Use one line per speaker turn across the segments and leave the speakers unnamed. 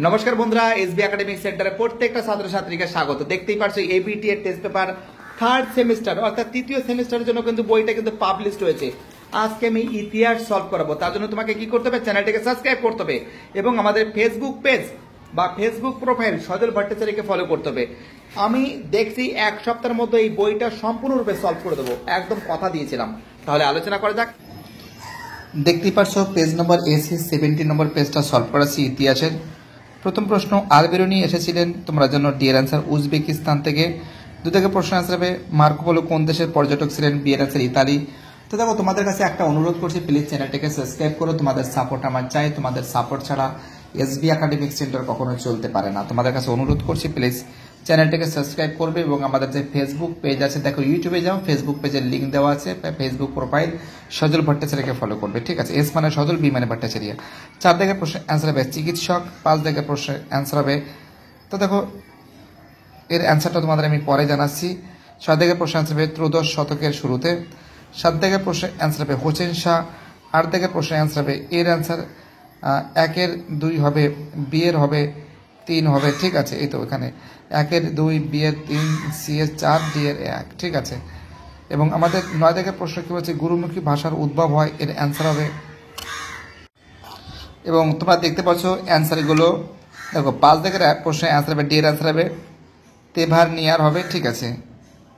নমস্কার বন্ধুরা, SB academic সেন্টারে প্রত্যেকটা ছাত্রছাত্রীকে স্বাগত। দেখতেই পারছো এবিটি এর টেস্ট পেপার থার্ড সেমিস্টার অর্থাৎ তৃতীয় সেমিস্টারের জন্য কিন্তু বইটা কিন্তু পাবলিশড হয়েছে। আজকে আমি ইতিহাস সলভ করাবো। তার জন্য তোমাকে কি করতে হবে, চ্যানেলটিকে সাবস্ক্রাইব করতে হবে এবং আমাদের ফেসবুক পেজ বা ফেসবুক প্রোফাইল সজল ভট্টাচার্যকে ফলো করতে হবে। আমি দেখছি এক সপ্তাহের মধ্যে এই বইটা সম্পূর্ণরূপে সলভ করে দেবো, একদম কথা দিয়েছিলাম। তাহলে আলোচনা করা যাক। দেখতেই পারছো পেজ নম্বর এসি 70 নম্বর পেজটা সলভ করাছি ইতিহাসের। প্রথম প্রশ্ন, আলবেরুনি এসেছিলেন তোমরা জন্য ডিয়ার অ্যান্সার উজবেকিস্তান থেকে। দু থেকে প্রশ্ন অ্যান্সার হবে মার্কো পোলো কোন দেশের পর্যটক ছিলেন, বিয়ের অ্যান্সার ইতালি। তো দেখো, তোমাদের কাছে একটা অনুরোধ করছি, প্লিজ চ্যানেলটাকে সাবস্ক্রাইব করো। তোমাদের সাপোর্ট আমার চাই, তোমাদের সাপোর্ট ছাড়া এসবি একাডেমিক সেন্টার কখনো চলতে পারে না। তোমাদের কাছে অনুরোধ করছি, প্লিজ চ্যানেলটাকে সাবস্ক্রাইব করবে এবং আমাদের যে ফেসবুক পেজ আছে, দেখো ইউটিউবে যাও, ফেসবুক পেজের লিঙ্ক দেওয়া আছে, ফেসবুক প্রোফাইল সজল ভট্টাচার্যকে ফলো করবে, ঠিক আছে। এস মানে সজল, বি মানে ভট্টাচার্য। 4 দাগের প্রশ্ন অ্যান্সার হবে চিকিৎসক। 5 দাগের প্রশ্ন অ্যান্সার হবে, তো দেখো এর অ্যান্সারটা তোমাদের আমি পরে জানাচ্ছি। 6 দাগের প্রশ্ন অ্যান্সার হবে ত্রয়োদশ শতকের শুরুতে। 7 দাগের প্রশ্ন অ্যান্সার হবে হোসেন শাহ। 8 দাগের প্রশ্ন অ্যান্সার হবে এর অ্যান্সার 1 2 হবে, বি এর হবে 3 হবে, ঠিক আছে। এই তো এখানে 1 2, বি এর 3, সি এর 4, ডি এর 1, ঠিক আছে। এবং আমাদের 9 দাগের প্রশ্ন কি বলছে, গুরুমুখী ভাষার উদ্ভব হয়, এর অ্যান্সার হবে। এবং তোমরা দেখতে পাচ্ছ অ্যান্সারগুলো, দেখো 5 দাগের প্রশ্ন অ্যান্সার হবে ডি এর অ্যান্সার হবে তেভার নিয়ার হবে, ঠিক আছে।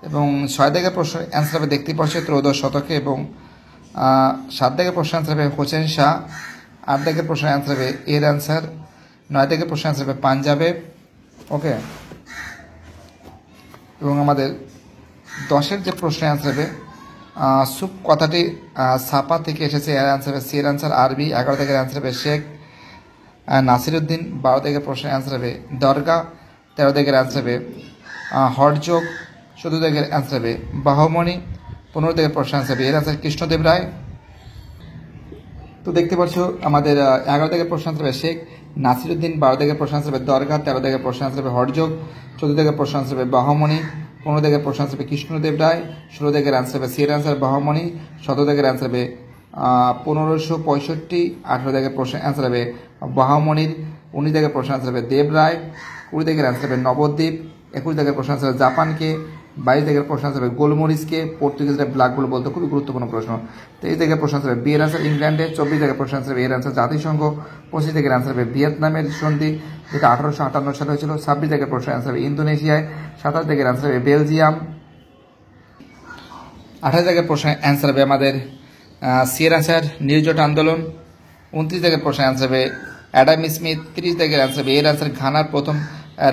এবং 6 দাগের প্রশ্ন অ্যান্সার হবে দেখতে পাচ্ছ ত্রয়োদশ শতকে। এবং 7 দাগের প্রশ্ন অ্যান্সার হবে হোসেন শাহ। 8 দাগের প্রশ্ন অ্যান্সার হবে এর অ্যান্সার। 9 দাগের প্রশ্ন অ্যান্সার হবে পাঞ্জাবে, ওকে। এবং আমাদের 10-এর যে প্রশ্ন অ্যান্সার হবে সুপ কথাটি সাপা থেকে এসেছে, এর অ্যান্সার হবে সি এর অ্যান্সার আরবি। 11 দাগের অ্যান্সার হবে শেখ নাসিরুদ্দিন। 12 দাগের প্রশ্ন অ্যান্সার হবে দরগা। 13 দাগের অ্যান্সার হবে হরযোগ। 14 দাগের অ্যান্সার হবে বাহমণি। 15 দাগের প্রশ্ন অ্যান্সার হবে এর অ্যান্সার কৃষ্ণদেব রায়। তো দেখতে পাচ্ছ আমাদের 11 দাগের প্রশ্ন অ্যান্সার হবে শেখ নাসিরুদ্দিন। 12 দাগের প্রশ্ন অ্যান্সার হবে দরগা। 13 দাগের প্রশ্ন অ্যান্সার হবে হরযোগ। 14 দাগের প্রশ্ন অ্যান্সার হবে বাহমণি। 15 দাগের প্রশ্ন অ্যান্সার হবে কৃষ্ণদেব রায়। 16 দাগের অ্যান্সার হবে সি এর অ্যান্সার বাহমণি। 17 দাগের অ্যান্সার হবে 1565। 18 দাগের প্রশ্ন অ্যান্সার হবে বাহমণির। 19 দাগের প্রশ্ন অ্যান্সার হবে দেব রায়। 20 দাগের অ্যান্সার হবে নবদ্বীপ। 21 দাগের প্রশ্ন অ্যান্সার হবে জাপানকে। 22 দাগের প্রশ্ন অ্যান্সার হবে গোলমরিচকে পর্তুগিজরা ব্ল্যাক গোল্ড বলতে, খুবই গুরুত্বপূর্ণ প্রশ্ন। 23 দাগের প্রশ্ন অ্যান্সার হবে বি এর অ্যান্সার ইংল্যান্ডে। 24 দাগের প্রশ্ন অ্যান্সার হবে এর অ্যান্সার জাতিসংঘ। 25 দাগের অ্যান্সার হবে ভিয়েতনামের সন্ধি, যেটা 1858 সালে হয়েছিল। 26 দাগের প্রশ্ন অ্যান্সার হবে ইন্দোনেশিয়ায়। 27 দাগের অ্যান্সার হবে বেলজিয়াম। 28 দাগের প্রশ্ন অ্যান্সার হবে আমাদের সি এর অ্যান্সার নির্জট আন্দোলন। 29 দাগের প্রশ্ন অ্যান্সার হবে অ্যাডাম স্মিথ। 30 দাগের অ্যান্সার হবে এর অ্যান্সার ঘানার প্রথম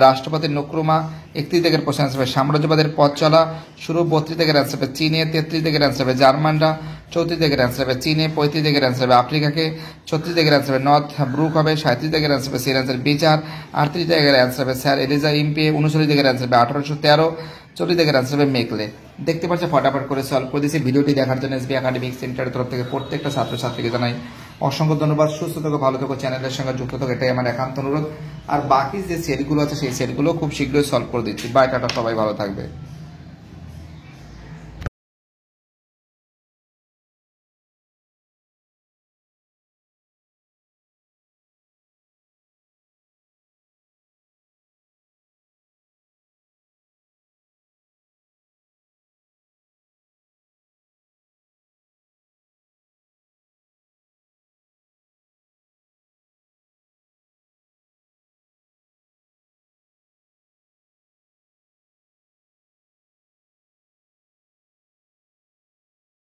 রাষ্ট্রপতি নক্রুমা। 31 দাগের প্রশ্ন অ্যান্সার হবে সাম্রাজ্যবাদের পথ চলা শুরু। 32 দাগের অ্যান্সার হবে চীনে। 33 দাগের অ্যান্সার হবে জার্মানরা। 34 দাগের অ্যান্সার হবে চীনে। 35 দাগের অ্যান্সার হবে আফ্রিকাকে। 36 দাগের অ্যান্সার হবে নর্থ ব্রুক হবে। 37 দাগের অ্যান্সার হবে সি এর অ্যান্সার বিচার। 38 দাগের অ্যান্সার হবে স্যার এলিজা ইম্পে। 39 দাগের অ্যান্সার হবে 1813। 40 দাগের অ্যান্সার হবে মেকলে। দেখতে পাচ্ছ ফটাফট করে সলভ করে দিয়েছি। ভিডিওটি দেখার জন্য এসবি একাডেমিক সেন্টারের তরফ থেকে প্রত্যেকটা ছাত্রছাত্রীকে জানাই অসংখ্য ধন্যবাদ। সুস্থ থাকো, ভালো থাকো, চ্যানেলের সঙ্গে যুক্ত থাকো, এটাই আমার একান্ত অনুরোধ। আর বাকি যে সেটগুলো আছে সেই সেটগুলো খুব শীঘ্রই সলভ করে দিচ্ছি। বাই, টাটা, সবাই ভালো থাকবে।